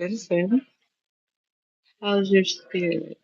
Listen, how's your spirit?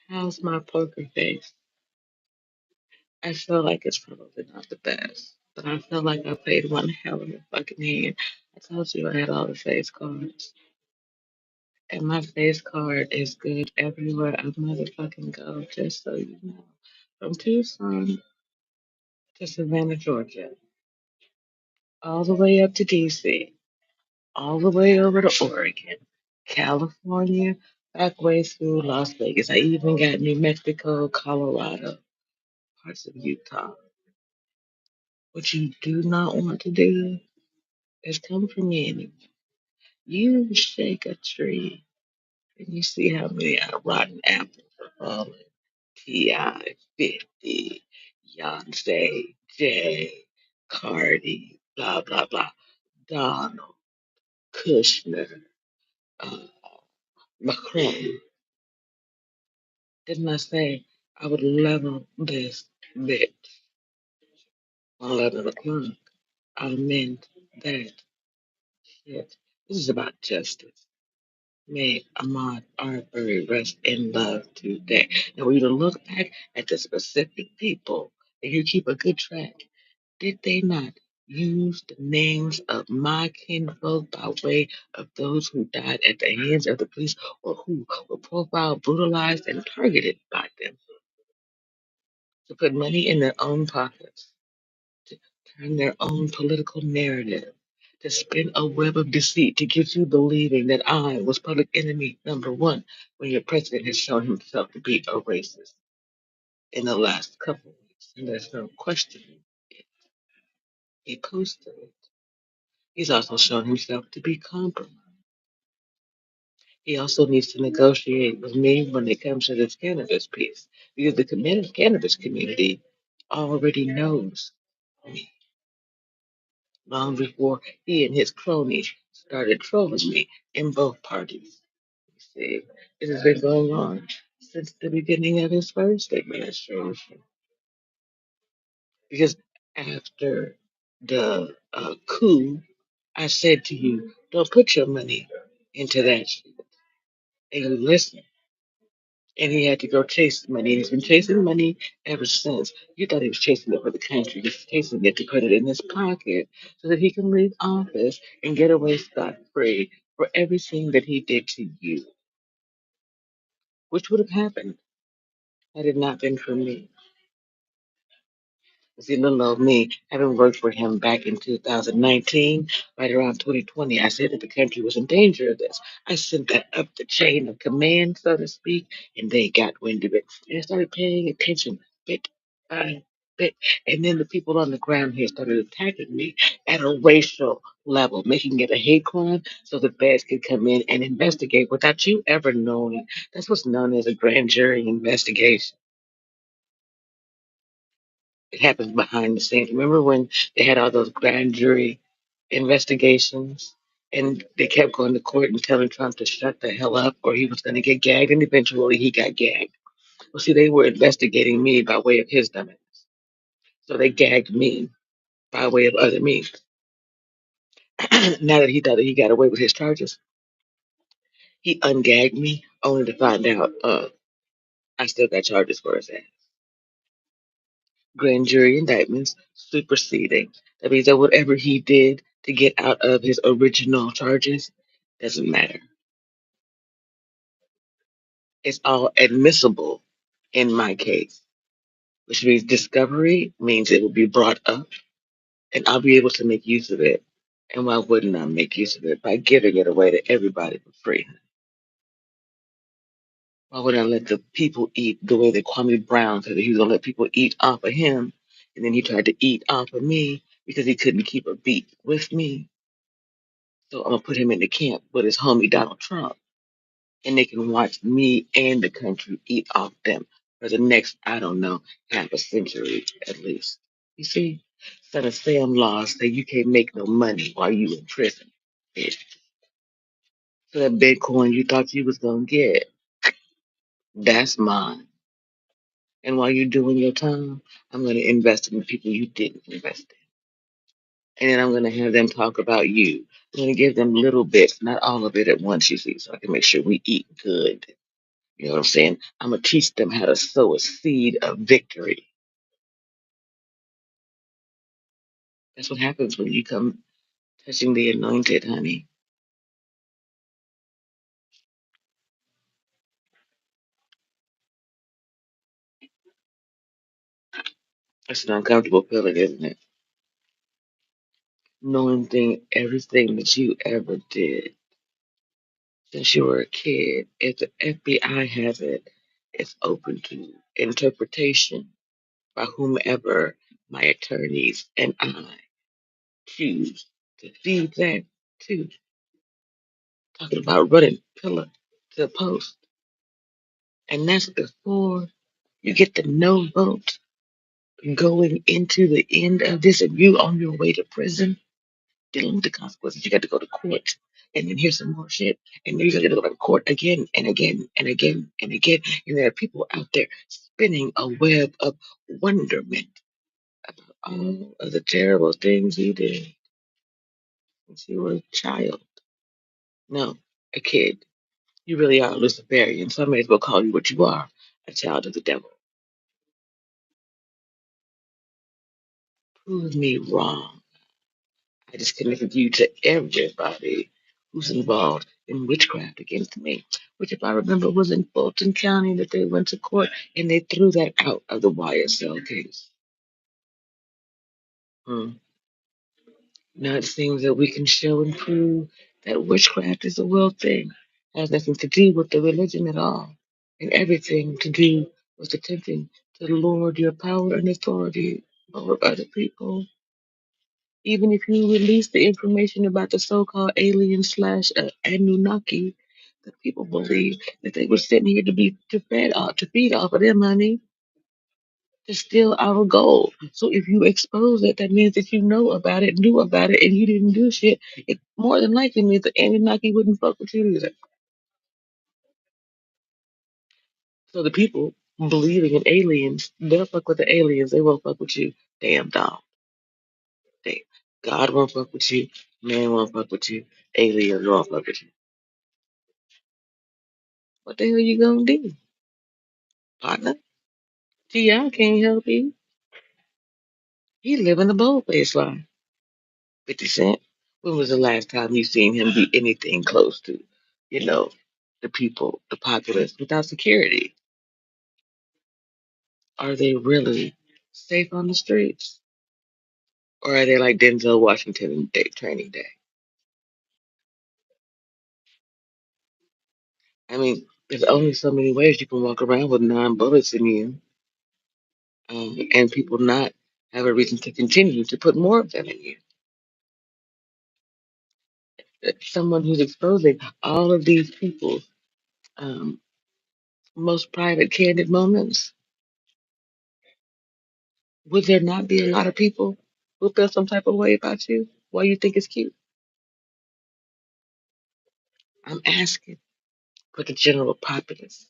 How's my poker face? I feel like it's probably not the best, but I feel like I played one hell of a fucking hand. I told you I had all the face cards, and my face card is good everywhere I motherfucking go, just so you know. From Tucson to Savannah, Georgia, all the way up to DC, all the way over to Oregon, California, back way through Las Vegas. I even got New Mexico, Colorado, parts of Utah. What you do not want to do is come for me anymore. You shake a tree and you see how many rotten apples are falling. T.I. 50, Beyonce, Jay, Cardi, blah, blah, blah. Donald, Kushner, uh, Macron. Didn't I say I would level this bitch on 11 o'clock? I meant that shit. This is about justice. May Ahmaud Arbery rest in love today. Now, when you look back at the specific people and you keep a good track, did they not use the names of my kinfolk by way of those who died at the hands of the police or who were profiled, brutalized, and targeted by them to put money in their own pockets, to turn their own political narrative, to spin a web of deceit to get you believing that I was public enemy number one when your president has shown himself to be a racist in the last couple of weeks. And there's no questioning it. He posted it. He's also shown himself to be compromised. He also needs to negotiate with me when it comes to this cannabis piece because the cannabis community already knows me long before he and his cronies started trolling me in both parties. You see, it has been going on since the beginning of his first administration. Because after the coup, I said to you, don't put your money into that shit. And you listen. And he had to go chase money. And he's been chasing money ever since. You thought he was chasing it for the country. He's chasing it to put it in his pocket so that he can leave office and get away scot free for everything that he did to you, which would have happened had it not been for me. See, little old me, having worked for him back in 2019, right around 2020, I said that the country was in danger of this. I sent that up the chain of command, so to speak, and they got wind of it. And they started paying attention bit by bit. And then the people on the ground here started attacking me at a racial level, making it a hate crime so the feds could come in and investigate without you ever knowing. That's what's known as a grand jury investigation. It happens behind the scenes. Remember when they had all those grand jury investigations and they kept going to court and telling Trump to shut the hell up or he was going to get gagged, and eventually he got gagged. Well, see, they were investigating me by way of his dumbass. So they gagged me by way of other means. Now that he thought that he got away with his charges, he ungagged me only to find out I still got charges for his ass. Grand jury indictments superseding. That means that whatever he did to get out of his original charges doesn't matter. It's all admissible in my case, which means discovery means it will be brought up and I'll be able to make use of it. And why wouldn't I make use of it by giving it away to everybody for free? Why would I let the people eat the way that Kwame Brown said that he was going to let people eat off of him? And then he tried to eat off of me because he couldn't keep a beat with me. So I'm gonna put him in the camp with his homie Donald Trump, and they can watch me and the country eat off them for the next, I don't know, half a century at least. You see, Son of Sam laws say you can't make no money while you in prison. Bitch. So that Bitcoin you thought you was gonna get, that's mine. And while you're doing your time, I'm gonna invest in the people you didn't invest in. And then I'm gonna have them talk about you. I'm gonna give them little bits, not all of it at once, you see, so I can make sure we eat good. You know what I'm saying? I'm gonna teach them how to sow a seed of victory. That's what happens when you come touching the anointed, honey. It's an uncomfortable feeling, isn't it? Knowing everything that you ever did since you were a kid. If the FBI has it, it's open to interpretation by whomever my attorneys and I choose to feed that to. Talking about running pillar to post. And that's before you get the no vote going into the end of this. If you on your way to prison, dealing with the consequences, you got to go to court. And then here's some more shit. And then you got to go to court again and again and again and again. And there are people out there spinning a web of wonderment about all of the terrible things you did since you were a child. No, a kid. You really are a Luciferian. So I may as well call you what you are, a child of the devil. Prove me wrong. I just connected you to everybody who's involved in witchcraft against me, which, if I remember, was in Fulton County that they went to court and they threw that out of the YSL case. Hmm. Now it seems that we can show and prove that witchcraft is a real thing, has nothing to do with the religion at all, and everything to do with attempting to lord your power and authority over other people. Even if you release the information about the so-called alien slash Anunnaki, the people believe that they were sent here to feed off of them, honey, to steal our gold. So if you expose it, that means that you know about it, knew about it, and you didn't do shit. It more than likely means that Anunnaki wouldn't fuck with you either. So the people believing in aliens, they'll fuck with the aliens. They won't fuck with you. Damn dog. They, God won't fuck with you. Man won't fuck with you. Aliens won't fuck with you. What the hell you gonna do, partner? T.I. can't help you. He living the boldface life. 50 Cent. When was the last time you seen him be anything close to, you know, the people, the populace, without security? Are they really safe on the streets? Or are they like Denzel Washington in Training Day? I mean, there's only so many ways you can walk around with 9 bullets in you, and people not have a reason to continue to put more of them in you. Someone who's exposing all of these people's um, most private, candid moments, would there not be a lot of people who feel some type of way about you? Why you think it's cute? I'm asking for the general populace.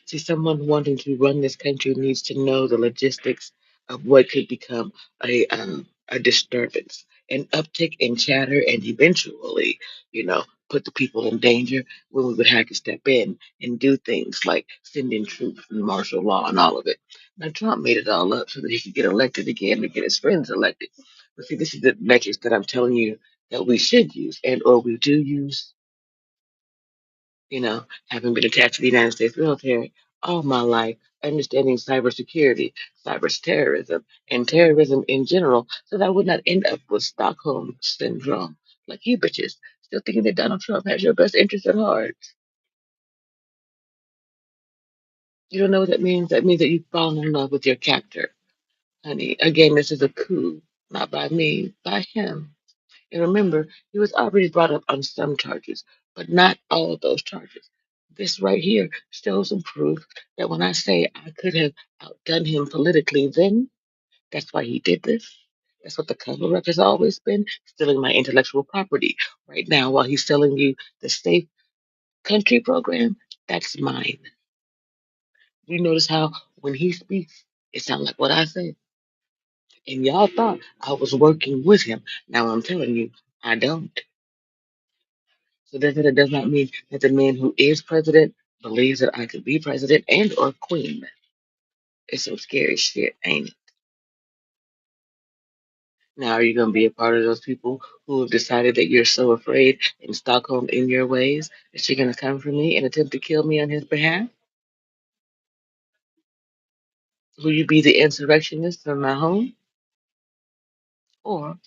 See, someone wanting to run this country needs to know the logistics of what could become a disturbance, an uptick in chatter, and eventually, put the people in danger when we would have to step in and do things like send in troops and martial law and all of it. Now, Trump made it all up so that he could get elected again and get his friends elected. But see, this is the metrics that I'm telling you that we should use and or we do use, having been attached to the United States military all my life, understanding cybersecurity, cyber terrorism, and terrorism in general, so that I would not end up with Stockholm syndrome like you bitches, still thinking that Donald Trump has your best interest at heart. You don't know what that means? That means that you've fallen in love with your captor, honey. Again, this is a coup, not by me, by him. And remember, he was already brought up on some charges, but not all of those charges. This right here shows some proof that when I say I could have outdone him politically then, that's why he did this. That's what the cover up has always been, stealing my intellectual property. Right now, while he's selling you the Safe Country program, that's mine. You notice how when he speaks, it sounds like what I say. And y'all thought I was working with him. Now I'm telling you, I don't. So therefore, that does not mean that the man who is president believes that I could be president and or queen. It's some scary shit, ain't it? Now, are you going to be a part of those people who have decided that you're so afraid in Stockholm in your ways that you're going to come for me and attempt to kill me on his behalf? Will you be the insurrectionists from my home? Or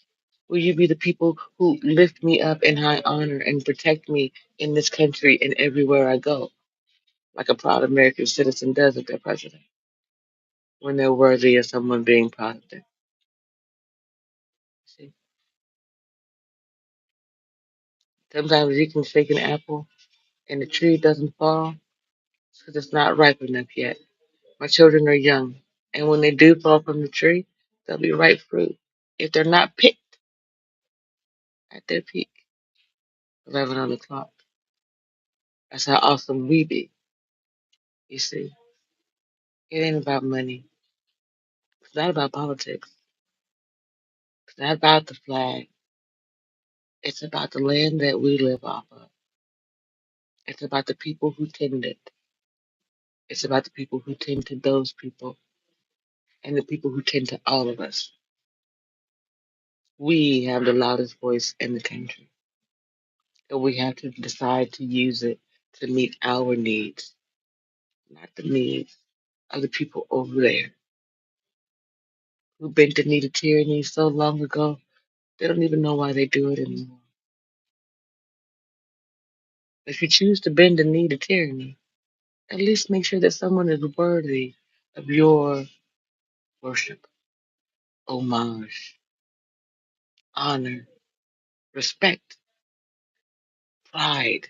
will you be the people who lift me up in high honor and protect me in this country and everywhere I go, like a proud American citizen does with their president when they're worthy of someone being proud of them? See, sometimes you can shake an apple and the tree doesn't fall because it's not ripe enough yet. My children are young, and when they do fall from the tree, they'll be ripe fruit if they're not picked at their peak, 11 on the clock. That's how awesome we be. You see, it ain't about money. It's not about politics. It's not about the flag. It's about the land that we live off of. It's about the people who tend it. It's about the people who tend to those people and the people who tend to all of us. We have the loudest voice in the country, and we have to decide to use it to meet our needs, not the needs of the people over there who bent the knee to tyranny so long ago, they don't even know why they do it anymore. If you choose to bend the knee to tyranny, at least make sure that someone is worthy of your worship, homage, honor, respect, pride,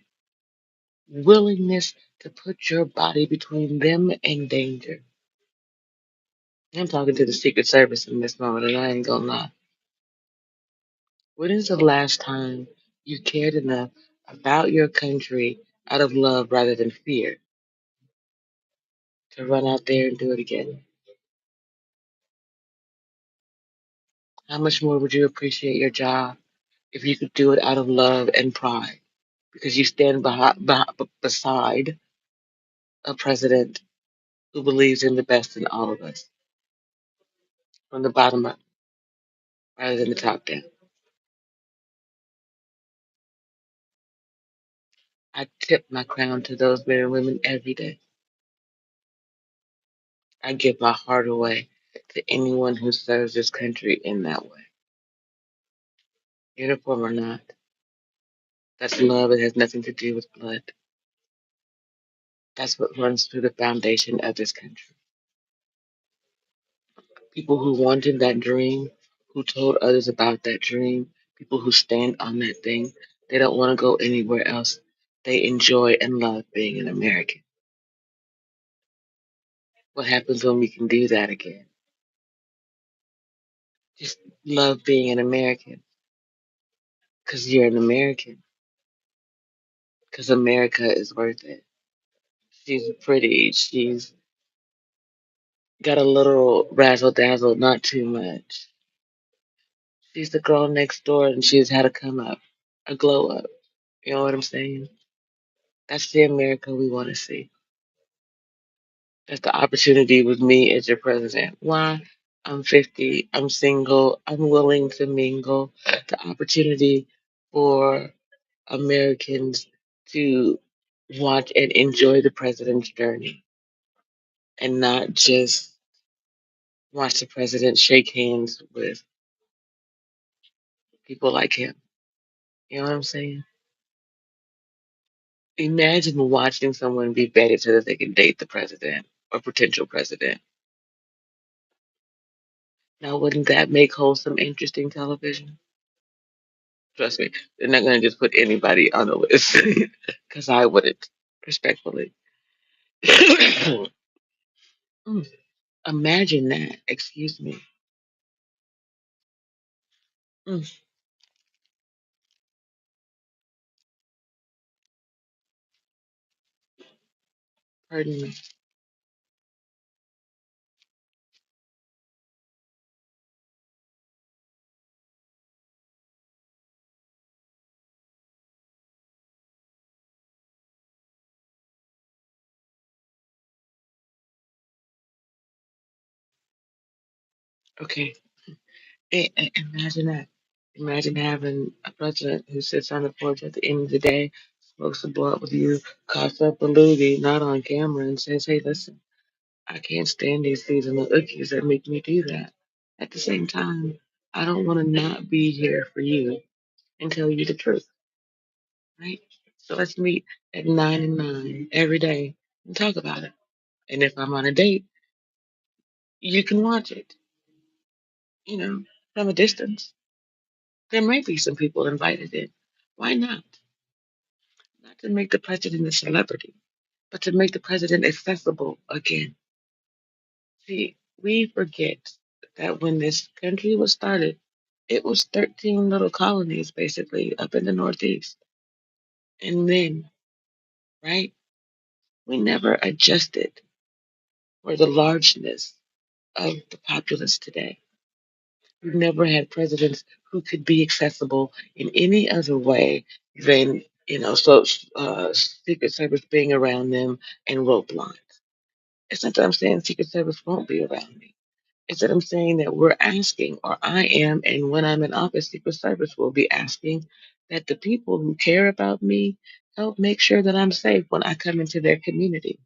willingness to put your body between them and danger. I'm talking to the Secret Service in this moment, and I ain't gonna lie. When is the last time you cared enough about your country out of love rather than fear to run out there and do it again? How much more would you appreciate your job if you could do it out of love and pride? Because you stand beside a president who believes in the best in all of us, from the bottom up rather than the top down. I tip my crown to those men and women every day. I give my heart away to anyone who serves this country in that way, uniform or not. That's love. It has nothing to do with blood. That's what runs through the foundation of this country. People who wanted that dream, who told others about that dream, people who stand on that thing, they don't want to go anywhere else. They enjoy and love being an American. What happens when we can do that again? Just love being an American because you're an American, because America is worth it. She's pretty. She's got a little razzle dazzle, not too much. She's the girl next door and she's had a come up, a glow up. You know what I'm saying? That's the America we want to see. That's the opportunity with me as your president. Why? I'm 50. I'm single. I'm willing to mingle. The opportunity for Americans to watch and enjoy the president's journey and not just watch the president shake hands with people like him. You know what I'm saying? Imagine watching someone be vetted so that they can date the president or potential president. Now, wouldn't that make wholesome, interesting television? Trust me, they're not going to just put anybody on the list because I wouldn't, respectfully. Mm, imagine that. Excuse me. Mm, pardon me. Okay. Imagine that. Imagine having a president who sits on the porch at the end of the day, smokes a blunt with you, coughs up a loogie, not on camera, and says, "Hey, listen, I can't stand these seasonal cookies that make me do that." At the same time, I don't want to not be here for you and tell you the truth, right? So let's meet at 9 and 9 every day and talk about it. And if I'm on a date, you can watch it, from a distance. There might be some people invited in. Why not? Not to make the president a celebrity, but to make the president accessible again. See, we forget that when this country was started, it was 13 little colonies basically up in the Northeast. And then, right, we never adjusted for the largeness of the populace today. We've never had presidents who could be accessible in any other way than, Secret Service being around them and rope lines. It's not that I'm saying Secret Service won't be around me. It's that I'm saying that we're asking, or I am, and when I'm in office, Secret Service will be asking that the people who care about me help make sure that I'm safe when I come into their community.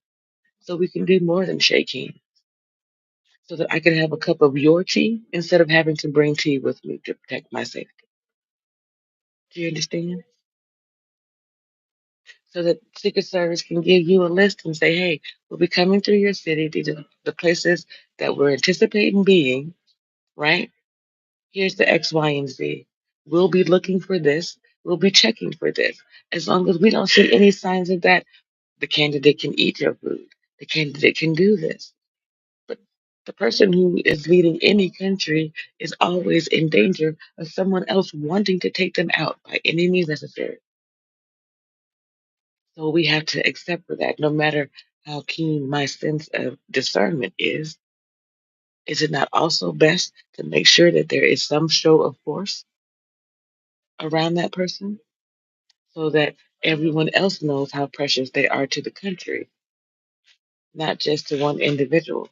So we can do more than shake hands. So that I can have a cup of your tea instead of having to bring tea with me to protect my safety. Do you understand? So that Secret Service can give you a list and say, hey, we'll be coming through your city. These are the places that we're anticipating being, right? Here's the X, Y, and Z. We'll be looking for this. We'll be checking for this. As long as we don't see any signs of that, the candidate can eat your food. The candidate can do this. But the person who is leading any country is always in danger of someone else wanting to take them out by any means necessary. So we have to accept for that, no matter how keen my sense of discernment is it not also best to make sure that there is some show of force around that person so that everyone else knows how precious they are to the country, not just to one individual?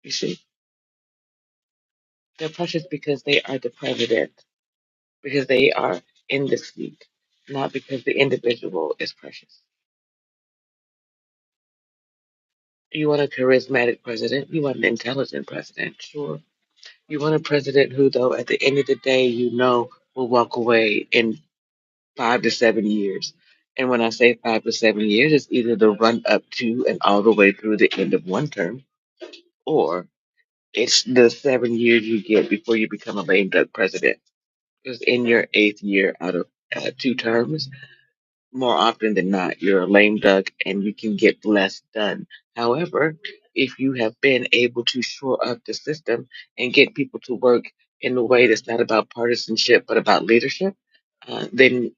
You see, they're precious because they are the president, because they are in the seat, not because the individual is precious. You want a charismatic president, you want an intelligent president, sure. You want a president who, though, at the end of the day, will walk away in 5 to 7 years. And when I say 5 to 7 years, it's either the run up to and all the way through the end of one term, or it's the 7 years you get before you become a lame duck president. Because in your eighth year out of two terms, more often than not, you're a lame duck and you can get less done. However, if you have been able to shore up the system and get people to work in a way that's not about partisanship but about leadership, then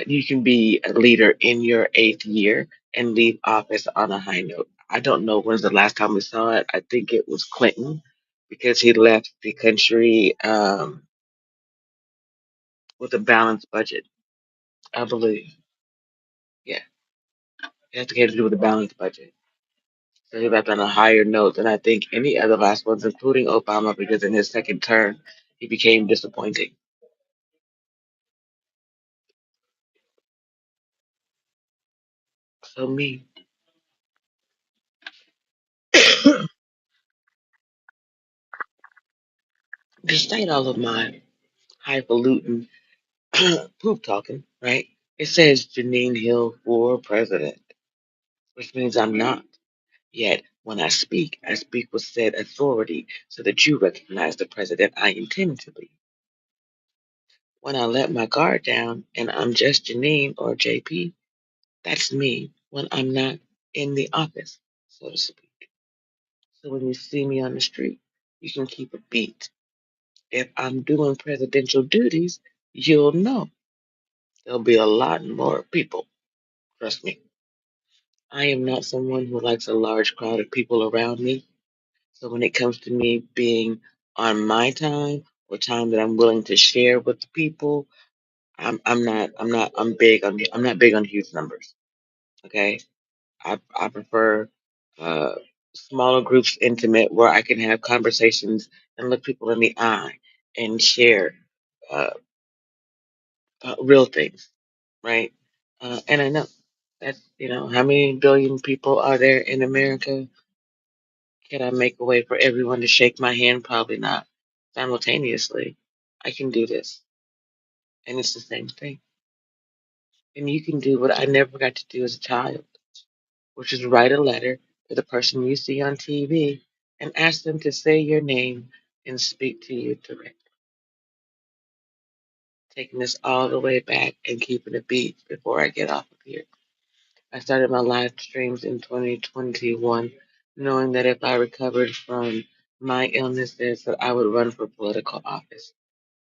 you can be a leader in your eighth year and leave office on a high note. I don't know when's the last time we saw it. I think it was Clinton because he left the country with a balanced budget, I believe. Yeah, it has to do with a balanced budget. So he left on a higher note than I think any other last ones, including Obama, because in his second term, he became disappointing. So, me, despite all of my highfalutin poop talking, right? It says Janine Hill for president, which means I'm not. Yet, when I speak with said authority so that you recognize the president I intend to be. When I let my guard down and I'm just Janine or JP, that's me when I'm not in the office, so to speak. So when you see me on the street, you can keep a beat. If I'm doing presidential duties, you'll know. There'll be a lot more people. Trust me. I am not someone who likes a large crowd of people around me. So when it comes to me being on my time or time that I'm willing to share with the people, I'm not big on huge numbers. Okay. I prefer uh smaller groups, intimate, where I can have conversations and look people in the eye and share uh, real things, right? And I know that, how many billion people are there in America? Can I make a way for everyone to shake my hand? Probably not. Simultaneously, I can do this. And it's the same thing. And you can do what I never got to do as a child, which is write a letter to the person you see on TV and ask them to say your name and speak to you directly. Taking this all the way back and keeping a beat before I get off of here. I started my live streams in 2021, knowing that if I recovered from my illnesses, that I would run for political office.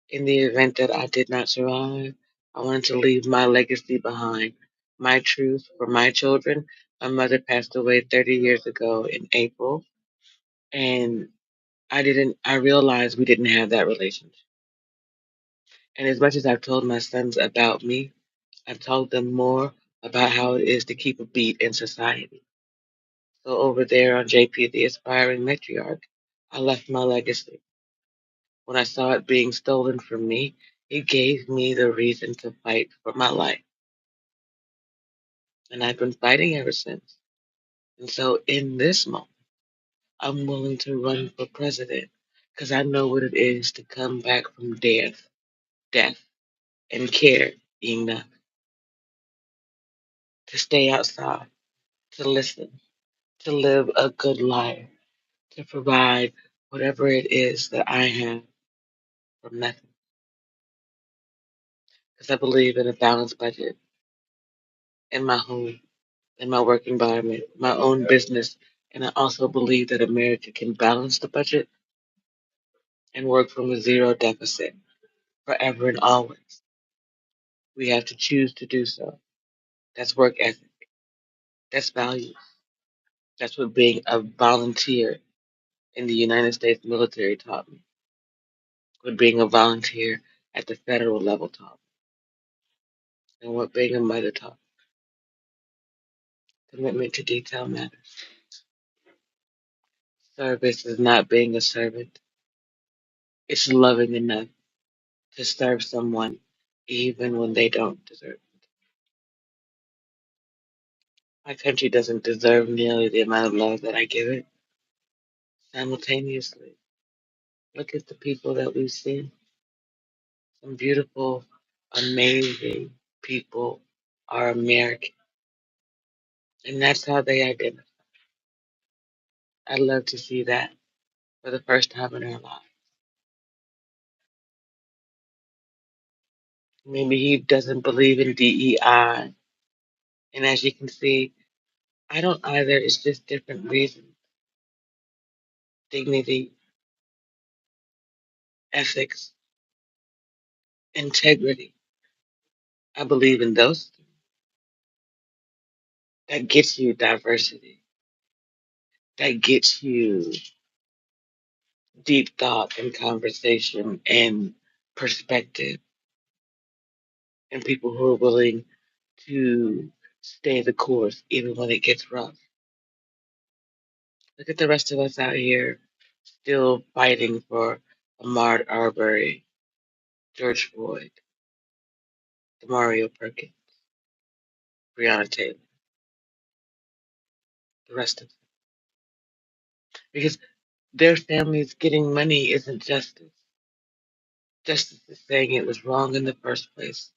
In the event that I did not survive, I wanted to leave my legacy behind, my truth for my children. My mother passed away 30 years ago in April, and I realized we didn't have that relationship. And as much as I've told my sons about me, I've told them more about how it is to keep a beat in society. So over there on JP, the aspiring matriarch, I left my legacy. When I saw it being stolen from me, it gave me the reason to fight for my life. And I've been fighting ever since. And so in this moment, I'm willing to run for president because I know what it is to come back from death, and care enough to stay outside, to listen, to live a good life, to provide whatever it is that I have from nothing. Because I believe in a balanced budget in my home, in my work environment, my own business. And I also believe that America can balance the budget and work from a zero deficit forever and always. We have to choose to do so. That's work ethic. That's value. That's what being a volunteer in the United States military taught me. What being a volunteer at the federal level taught me. And what being a mother taught me. Commitment to detail matters. Service is not being a servant. It's loving enough to serve someone even when they don't deserve it. My country doesn't deserve nearly the amount of love that I give it. Simultaneously, look at the people that we've seen. Some beautiful, amazing people are American, and that's how they identify. I'd love to see that for the first time in our lives. Maybe he doesn't believe in DEI, and as you can see, I don't either. It's just different reasons: dignity, ethics, integrity. I believe in those. That gets you diversity. That gets you deep thought and conversation and perspective, and people who are willing to stay the course even when it gets rough. Look at the rest of us out here still fighting for Ahmaud Arbery, George Floyd, Demario Perkins, Breonna Taylor, the rest of them. Because their families getting money isn't justice. Justice is saying it was wrong in the first place,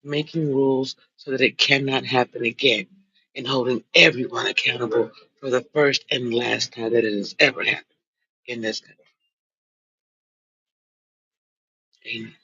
making rules so that it cannot happen again, and holding everyone accountable for the first and last time that it has ever happened in this country. Amen.